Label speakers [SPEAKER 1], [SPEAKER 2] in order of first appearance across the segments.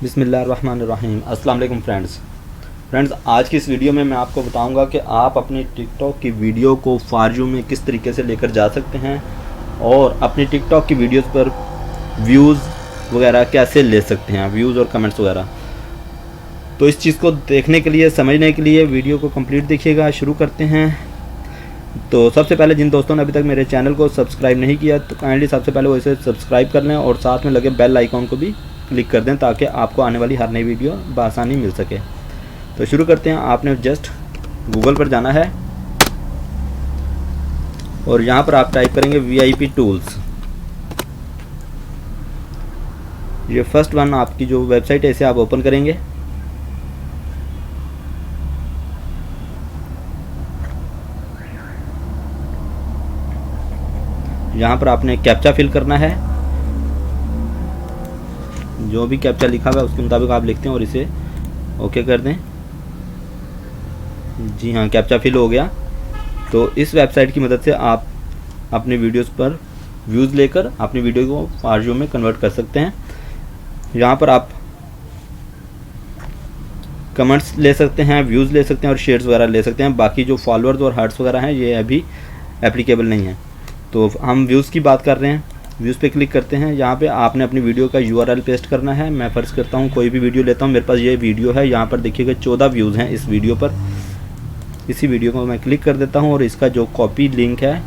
[SPEAKER 1] बिस्मिल्लाहिर्रहमानिर्रहीम। अस्सलाम वालेकुम फ्रेंड्स, आज की इस वीडियो में मैं आपको बताऊंगा कि आप अपनी टिकटॉक की वीडियो को फॉर यू में किस तरीके से लेकर जा सकते हैं और अपनी टिकटॉक की वीडियोस पर व्यूज़ वगैरह कैसे ले सकते हैं, व्यूज़ और कमेंट्स वगैरह। तो इस चीज़ को देखने के लिए, समझने के लिए वीडियो को कंप्लीट देखिएगा। शुरू करते हैं। तो सबसे पहले जिन दोस्तों ने अभी तक मेरे चैनल को सब्सक्राइब नहीं किया तो काइंडली सबसे पहले वो इसे सब्सक्राइब कर लें और साथ में लगे बेल आइकॉन को भी क्लिक कर दें ताकि आपको आने वाली हर नई वीडियो बआसानी मिल सके। तो शुरू करते हैं। आपने जस्ट गूगल पर जाना है और यहाँ पर आप टाइप करेंगे VIP टूल्स। ये फर्स्ट वन आपकी जो वेबसाइट है इसे आप ओपन करेंगे। यहाँ पर आपने कैप्चा फिल करना है, जो भी कैप्चा लिखा हुआ है उसके मुताबिक आप लिखते हैं और इसे ओके कर दें। जी हाँ, कैप्चा फिल हो गया। तो इस वेबसाइट की मदद से आप अपनी वीडियोस पर व्यूज़ लेकर अपनी वीडियो को फॉर यू में कन्वर्ट कर सकते हैं। यहाँ पर आप कमेंट्स ले सकते हैं, व्यूज़ ले सकते हैं और शेयर्स वगैरह ले सकते हैं। बाकी जो फॉलोअर्स और हार्ट्स वगैरह हैं ये अभी एप्लीकेबल नहीं है। तो हम व्यूज़ की बात कर रहे हैं। व्यूज़ पे क्लिक करते हैं। यहाँ पे आपने अपनी वीडियो का URL पेस्ट करना है। मैं फ़र्ज़ करता हूँ कोई भी वीडियो लेता हूँ, मेरे पास ये वीडियो है। यहाँ पर देखिएगा 14 व्यूज़ हैं इस वीडियो पर। इसी वीडियो को मैं क्लिक कर देता हूँ और इसका जो कॉपी लिंक है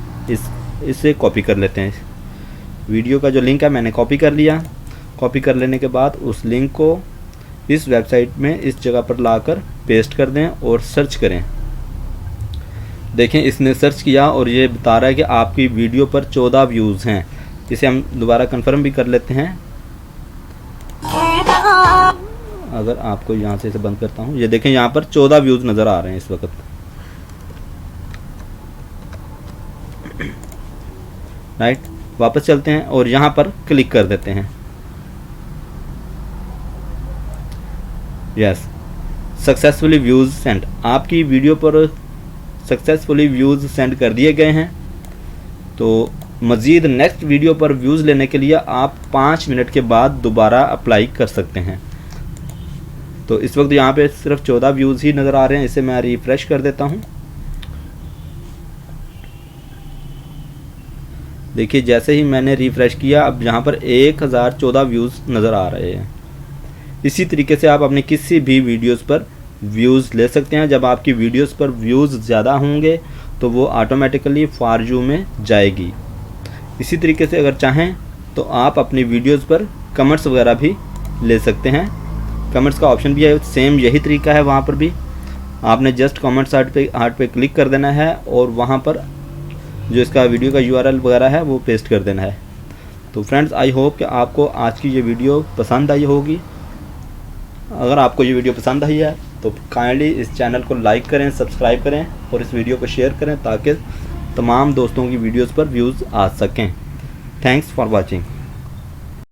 [SPEAKER 1] इसे कॉपी कर लेते हैं। वीडियो का जो लिंक है मैंने कॉपी कर लिया। कॉपी कर लेने के बाद उस लिंक को इस वेबसाइट में इस जगह पर लाकर पेस्ट कर दें और सर्च करें। देखें, इसने सर्च किया और ये बता रहा है कि आपकी वीडियो पर 14 व्यूज़ हैं। इसे हम दोबारा कंफर्म भी कर लेते हैं। अगर आपको यहाँ से इसे बंद करता हूँ, ये देखें यहाँ पर 14 व्यूज़ नज़र आ रहे हैं इस वक्त। राइट, वापस चलते हैं और यहाँ पर क्लिक कर देते हैं। Yes, successfully views send. आपकी वीडियो पर सक्सेसफुली व्यूज़ सेंड कर दिए गए हैं। तो मज़ीद नेक्स्ट वीडियो पर व्यूज़ लेने के लिए आप 5 मिनट के बाद दोबारा अप्लाई कर सकते हैं। तो इस वक्त यहाँ पे सिर्फ 14 व्यूज़ ही नज़र आ रहे हैं। इसे मैं रिफ़्रेश कर देता हूँ। देखिए, जैसे ही मैंने रिफ़्रेश किया अब यहाँ पर 1014 व्यूज़ नज़र आ रहे हैं। इसी तरीके से आप अपने किसी भी वीडियोज़ पर व्यूज़ ले सकते हैं। जब आपकी वीडियोज़ पर व्यूज़ ज़्यादा होंगे तो वो ऑटोमेटिकली फॉर यू में जाएगी। इसी तरीके से अगर चाहें तो आप अपनी वीडियोज़ पर कमेंट्स वगैरह भी ले सकते हैं। कमेंट्स का ऑप्शन भी है, सेम यही तरीका है। वहाँ पर भी आपने जस्ट कमेंट्स हार्ट पे क्लिक कर देना है और वहाँ पर जो इसका वीडियो का URL वगैरह है वो पेस्ट कर देना है। तो फ्रेंड्स, आई होप कि आपको आज की ये वीडियो पसंद आई होगी। अगर आपको ये वीडियो पसंद आई है तो काइंडली इस चैनल को लाइक करें, सब्सक्राइब करें और इस वीडियो को शेयर करें ताकि तमाम दोस्तों की वीडियोस पर व्यूज़ आ सकें। Thanks for watching.